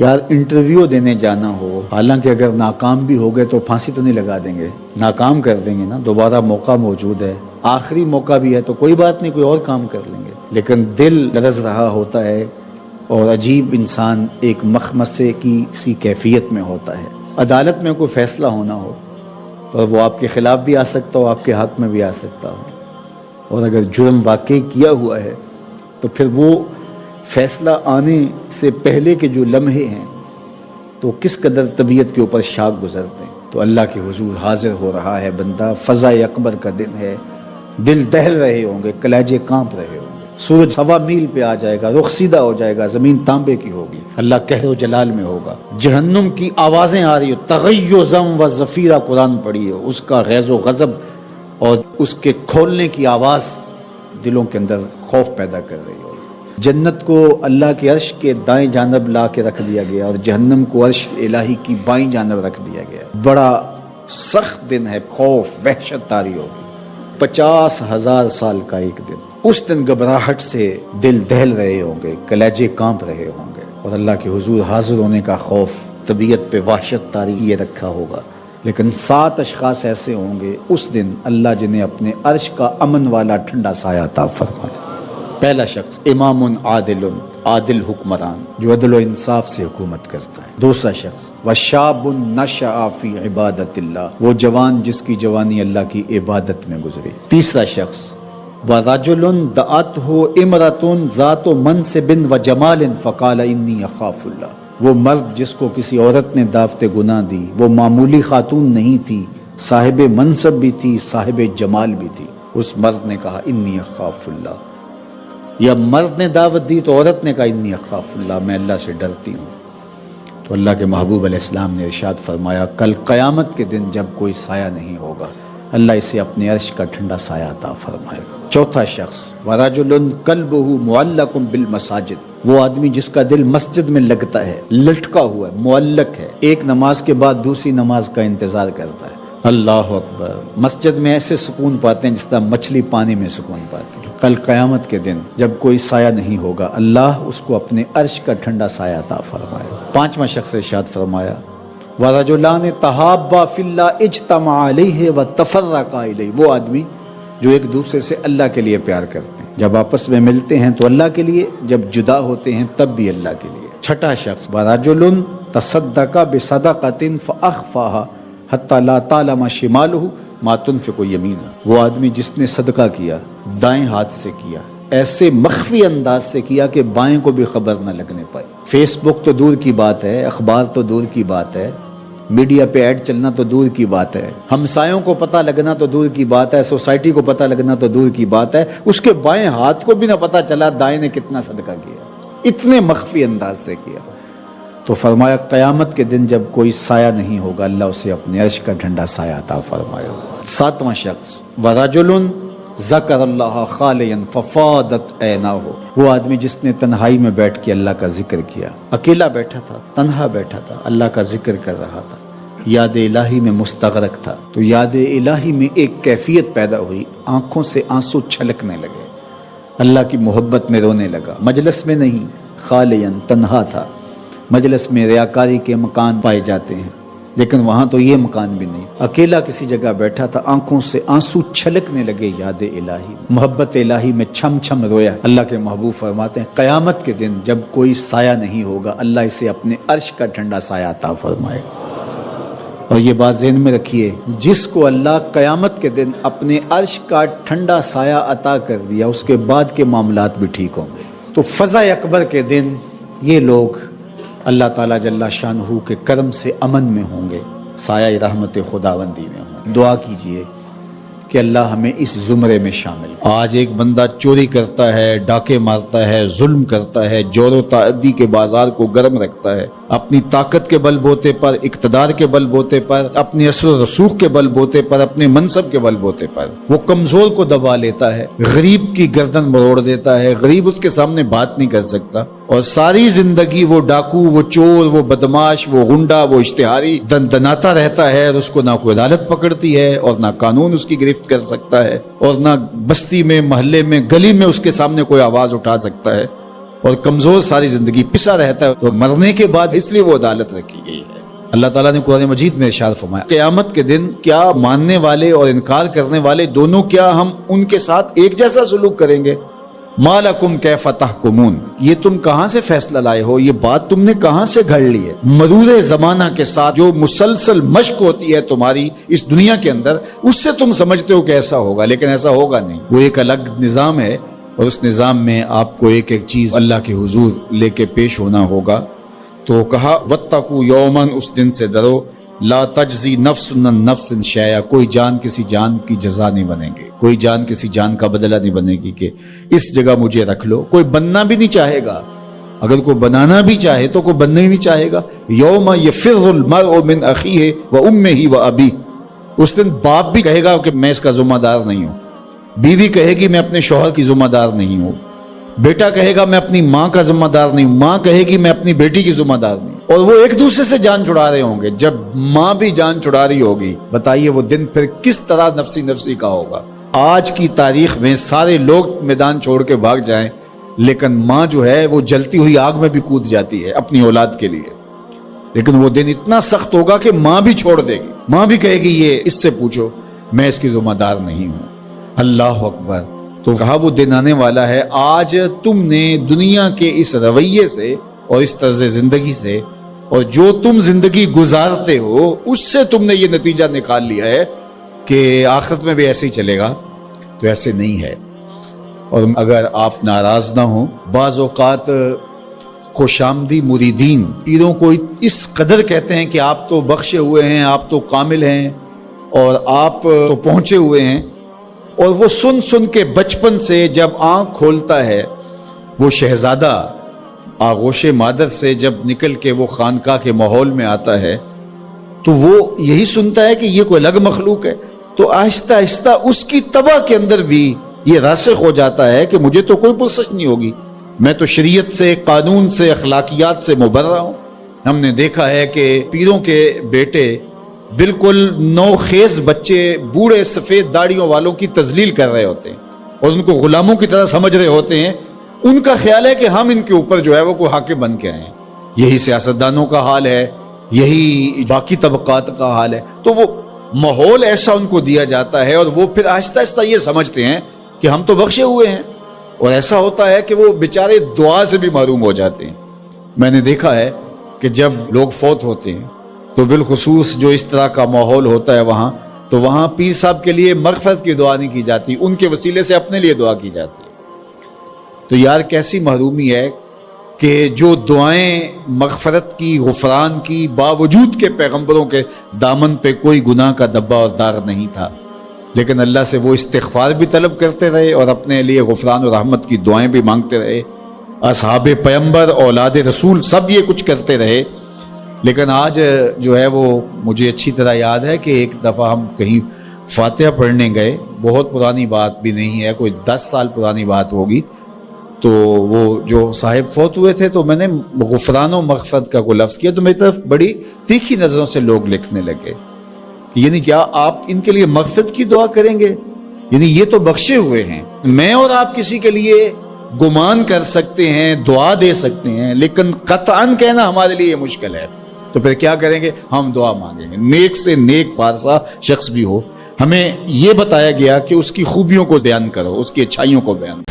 یار انٹرویو دینے جانا ہو، حالانکہ اگر ناکام بھی ہو گئے تو پھانسی تو نہیں لگا دیں گے، ناکام کر دیں گے نا، دوبارہ موقع موجود ہے، آخری موقع بھی ہے تو کوئی بات نہیں، کوئی اور کام کر لیں گے، لیکن دل لرز رہا ہوتا ہے اور عجیب انسان ایک مخمصے کی سی کیفیت میں ہوتا ہے۔ عدالت میں کوئی فیصلہ ہونا ہو اور وہ آپ کے خلاف بھی آ سکتا ہو، آپ کے حق میں بھی آ سکتا ہو، اور اگر جرم واقعی کیا ہوا ہے تو پھر وہ فیصلہ آنے سے پہلے کے جو لمحے ہیں تو کس قدر طبیعت کے اوپر شاک گزرتے ہیں۔ تو اللہ کے حضور حاضر ہو رہا ہے بندہ، فضا اکبر کا دن ہے، دل دہل رہے ہوں گے، کلیجے کانپ رہے ہوں گے، سورج 1.25 میل پہ آ جائے گا، رخ سیدھا ہو جائے گا، زمین تانبے کی ہوگی، اللہ قہر و جلال میں ہوگا، جہنم کی آوازیں آ رہی ہو، تغیظم و زفیرہ قرآن پڑھی ہو، اس کا غیظ و غضب اور اس کے کھولنے کی آواز دلوں کے اندر خوف پیدا کر رہی ہو۔ جنت کو اللہ کے عرش کے دائیں جانب لا کے رکھ دیا گیا اور جہنم کو عرش الہی کی بائیں جانب رکھ دیا گیا۔ بڑا سخت دن ہے، خوف وحشت طاری ہوگی، 50,000 سال کا ایک دن۔ اس دن گھبراہٹ سے دل دہل رہے ہوں گے، کلیجے کانپ رہے ہوں گے، اور اللہ کے حضور حاضر ہونے کا خوف طبیعت پہ وحشت طاری یہ رکھا ہوگا۔ لیکن 7 اشخاص ایسے ہوں گے اس دن اللہ جنہیں اپنے عرش کا امن والا ٹھنڈا سایہ عطا فرمائے۔ پہلا شخص امام عادل، عادل حکمران جو عدل و انصاف سے حکومت کرتا ہے۔ دوسرا شخص وشاب نشأ فی عبادت اللہ، وہ جوان جس کی جوانی اللہ کی عبادت میں گزری۔ تیسرا شخص ورجل دعته امرأة ذات منصب وجمال فقال انی اخاف اللہ، وہ مرد جس کو کسی عورت نے دعوت گناہ دی، وہ معمولی خاتون نہیں تھی، صاحب منصب بھی تھی، صاحب جمال بھی تھی، اس مرد نے کہا انی اخاف اللہ، یا مرد نے دعوت دی تو عورت نے کہا انی اخاف اللہ، میں اللہ سے ڈرتی ہوں۔ تو اللہ کے محبوب علیہ السلام نے ارشاد فرمایا کل قیامت کے دن جب کوئی سایہ نہیں ہوگا اللہ اسے اپنے عرش کا ٹھنڈا سایہ عطا فرمائے گا۔ چوتھا شخص ورجل قلبہ معلق بالمساجد، وہ آدمی جس کا دل مسجد میں لگتا ہے، لٹکا ہوا ہے، معلق ہے، ایک نماز کے بعد دوسری نماز کا انتظار کرتا ہے۔ اللہ اکبر، مسجد میں ایسے سکون پاتے ہیں جس طرح مچھلی پانی میں سکون پاتی ہے۔ کل قیامت کے دن جب کوئی سایہ نہیں ہوگا اللہ اس کو اپنے عرش کا ٹھنڈا سایہ عطا فرمائے۔ پانچواں شخص ارشاد فرمایا وَرَجُلَانِ تَحَابَّا فِي اللَّهِ اجْتَمَعَا عَلَيْهِ وَتَفَرَّقَا إِلَيْهِ، وہ آدمی جو ایک دوسرے سے اللہ کے لیے پیار کرتے ہیں، جب آپس میں ملتے ہیں تو اللہ کے لیے، جب جدا ہوتے ہیں تب بھی اللہ کے لیے۔ چھٹا شخص وَرَجُلٌ تَصَدَّقَ بِصَدَقَةٍ فَأَخْفَاهَا حَتَّى لَا تَعْلَمَ شِمَالُهُ مَا تُنْفِقُ يَمِينُهُ، وہ آدمی جس نے صدقہ کیا دائیں ہاتھ سے کیا، ایسے مخفی انداز سے کیا کہ بائیں کو بھی خبر نہ لگنے پائے۔ فیس بک تو دور کی بات ہے، اخبار تو دور کی بات ہے، میڈیا پہ ایڈ چلنا تو دور کی بات ہے، ہمسایوں کو پتہ لگنا تو دور کی بات ہے، سوسائٹی کو پتہ لگنا تو دور کی بات ہے، اس کے بائیں ہاتھ کو بھی نہ پتہ چلا دائیں نے کتنا صدقہ کیا، اتنے مخفی انداز سے کیا۔ تو فرمایا قیامت کے دن جب کوئی سایہ نہیں ہوگا اللہ اسے اپنے عرش کا ٹھنڈا سایہ عطا فرمائے۔ ساتواں شخص ورجل ذکر اللہ خالیا ففاضت عیناہ، وہ آدمی جس نے تنہائی میں بیٹھ کے اللہ کا ذکر کیا، اکیلا بیٹھا تھا، تنہا بیٹھا تھا، اللہ کا ذکر کر رہا تھا، یاد الہی میں مستغرق تھا، تو یاد الہی میں ایک کیفیت پیدا ہوئی، آنکھوں سے آنسو چھلکنے لگے، اللہ کی محبت میں رونے لگا، مجلس میں نہیں، خالیا تنہا تھا۔ مجلس میں ریاکاری کے مکان پائے جاتے ہیں لیکن وہاں تو یہ مکان بھی نہیں، اکیلا کسی جگہ بیٹھا تھا، آنکھوں سے آنسو چھلکنے لگے یاد الہی، محبت الہی میں چھم چھم رویا۔ اللہ کے محبوب فرماتے ہیں قیامت کے دن جب کوئی سایہ نہیں ہوگا اللہ اسے اپنے عرش کا ٹھنڈا سایہ عطا فرمائے۔ اور یہ بات ذہن میں رکھیے، جس کو اللہ قیامت کے دن اپنے عرش کا ٹھنڈا سایہ عطا کر دیا اس کے بعد کے معاملات بھی ٹھیک ہوں گے۔ تو فضا اکبر کے دن یہ لوگ اللہ تعالیٰ جل شانہ کے کرم سے امن میں ہوں گے، سایہ رحمت خداوندی میں ہوں گے۔ دعا کیجئے کہ اللہ ہمیں اس زمرے میں شامل۔ آج ایک بندہ چوری کرتا ہے، ڈاکے مارتا ہے، ظلم کرتا ہے، جور و تعدی کے بازار کو گرم رکھتا ہے، اپنی طاقت کے بل بوتے پر، اقتدار کے بل بوتے پر، اپنی اثر و رسوخ کے بل بوتے پر، اپنے منصب کے بل بوتے پر وہ کمزور کو دبا لیتا ہے، غریب کی گردن مروڑ دیتا ہے، غریب اس کے سامنے بات نہیں کر سکتا، اور ساری زندگی وہ ڈاکو، وہ چور، وہ بدماش، وہ غنڈا، وہ اشتہاری دندناتا رہتا ہے، اور اس کو نہ کوئی عدالت پکڑتی ہے اور نہ قانون اس کی گرفت کر سکتا ہے، اور نہ بستی میں، محلے میں، گلی میں اس کے سامنے کوئی آواز اٹھا سکتا ہے۔ اور کمزور ساری زندگی پسا رہتا ہے، تو مرنے کے بعد اس لیے وہ عدالت رکھی گئی ہے۔ اللہ تعالیٰ نے قرآن مجید میں ارشاد فرمایا قیامت کے دن کیا ماننے والے اور انکار کرنے والے دونوں کیا ہم ان کے ساتھ ایک جیسا سلوک کریں گے؟ ما لکم کیف تحکمون، یہ تم کہاں سے فیصلہ لائے ہو، یہ بات تم نے کہاں سے گھڑ لی ہے؟ مرور زمانہ کے ساتھ جو مسلسل مشق ہوتی ہے تمہاری اس دنیا کے اندر، اس سے تم سمجھتے ہو کہ ایسا ہوگا، لیکن ایسا ہوگا نہیں۔ وہ ایک الگ نظام ہے، اور اس نظام میں آپ کو ایک ایک چیز اللہ کے حضور لے کے پیش ہونا ہوگا۔ تو کہا واتقوا یوما، اس دن سے ڈرو، لا تجزی نفس عن نفس شیئا، کوئی جان کسی جان کی جزا نہیں بنے گی، کوئی جان کسی جان کا بدلہ نہیں بنے گی کہ اس جگہ مجھے رکھ لو۔ کوئی بننا بھی نہیں چاہے گا، اگر کوئی بنانا بھی چاہے تو کوئی بننا ہی نہیں چاہے گا۔ یوم یفر المرء من اخیہ وامہ وابیہ، اس دن باپ بھی کہے گا کہ میں اس کا ذمہ دار نہیں ہوں، بیوی کہے گی میں اپنے شوہر کی ذمہ دار نہیں ہوں، بیٹا کہے گا میں اپنی ماں کا ذمہ دار نہیں ہوں، ماں کہے گی میں اپنی بیٹی کی ذمہ دار نہیں ہوں، اور وہ ایک دوسرے سے جان چھڑا رہے ہوں گے۔ جب ماں بھی جان چھڑا رہی ہوگی، بتائیے وہ دن پھر کس طرح نفسی نفسی کا ہوگا۔ آج کی تاریخ میں سارے لوگ میدان چھوڑ کے بھاگ جائیں، لیکن ماں جو ہے وہ جلتی ہوئی آگ میں بھی کود جاتی ہے اپنی اولاد کے لیے، لیکن وہ دن اتنا سخت ہوگا کہ ماں بھی چھوڑ دے گی، ماں بھی کہے گی یہ اس سے پوچھو، میں اس کی ذمہ دار نہیں ہوں۔ اللہ اکبر۔ تو کہا وہ دن آنے والا ہے، آج تم نے دنیا کے اس رویے سے اور اس طرز زندگی سے اور جو تم زندگی گزارتے ہو اس سے تم نے یہ نتیجہ نکال لیا ہے کہ آخرت میں بھی ایسے ہی چلے گا، تو ایسے نہیں ہے۔ اور اگر آپ ناراض نہ ہوں، بعض اوقات خوش آمدی مریدین پیروں کو اس قدر کہتے ہیں کہ آپ تو بخشے ہوئے ہیں، آپ تو کامل ہیں اور آپ تو پہنچے ہوئے ہیں، اور وہ سن سن کے بچپن سے جب آنکھ کھولتا ہے وہ شہزادہ آغوش مادر سے جب نکل کے وہ خانقاہ کے ماحول میں آتا ہے تو وہ یہی سنتا ہے کہ یہ کوئی الگ مخلوق ہے، تو آہستہ آہستہ اس کی طبع کے اندر بھی یہ راسخ ہو جاتا ہے کہ مجھے تو کوئی پرسش نہیں ہوگی، میں تو شریعت سے، قانون سے، اخلاقیات سے مبرہ ہوں۔ ہم نے دیکھا ہے کہ پیروں کے بیٹے بالکل نوخیز بچے بوڑھے سفید داڑیوں والوں کی تذلیل کر رہے ہوتے ہیں اور ان کو غلاموں کی طرح سمجھ رہے ہوتے ہیں، ان کا خیال ہے کہ ہم ان کے اوپر جو ہے وہ کوئی حاکم بن کے آئے ہیں۔ یہی سیاستدانوں کا حال ہے، یہی باقی طبقات کا حال ہے۔ تو وہ ماحول ایسا ان کو دیا جاتا ہے اور وہ پھر آہستہ آہستہ یہ سمجھتے ہیں کہ ہم تو بخشے ہوئے ہیں، اور ایسا ہوتا ہے کہ وہ بیچارے دعا سے بھی محروم ہو جاتے ہیں۔ میں نے دیکھا ہے کہ جب لوگ فوت ہوتے ہیں تو بالخصوص جو اس طرح کا ماحول ہوتا ہے وہاں، تو وہاں پیر صاحب کے لیے مغفرت کی دعا نہیں کی جاتی، ان کے وسیلے سے اپنے لیے دعا کی جاتی ہے۔ تو یار کیسی محرومی ہے کہ جو دعائیں مغفرت کی، غفران کی، باوجود کے پیغمبروں کے دامن پہ کوئی گناہ کا دبا اور داغ نہیں تھا، لیکن اللہ سے وہ استغفار بھی طلب کرتے رہے اور اپنے لیے غفران و رحمت کی دعائیں بھی مانگتے رہے۔ اصحاب پیغمبر، اولاد رسول سب یہ کچھ کرتے رہے، لیکن آج جو ہے وہ مجھے اچھی طرح یاد ہے کہ ایک دفعہ ہم کہیں فاتحہ پڑھنے گئے، بہت پرانی بات بھی نہیں ہے، کوئی 10 سال پرانی بات ہوگی، تو وہ جو صاحب فوت ہوئے تھے تو میں نے غفران و مغفرت کا کوئی لفظ کیا تو میری طرف بڑی تیکھی نظروں سے لوگ لکھنے لگے، یعنی کیا آپ ان کے لیے مغفرت کی دعا کریں گے؟ یعنی یہ تو بخشے ہوئے ہیں، میں اور آپ کسی کے لیے گمان کر سکتے ہیں، دعا دے سکتے ہیں، لیکن قطعاً کہنا ہمارے لیے مشکل ہے۔ تو پھر کیا کریں گے؟ ہم دعا مانگیں گے، نیک سے نیک پارسا شخص بھی ہو، ہمیں یہ بتایا گیا کہ اس کی خوبیوں کو بیان کرو، اس کی اچھائیوں کو بیان کرو۔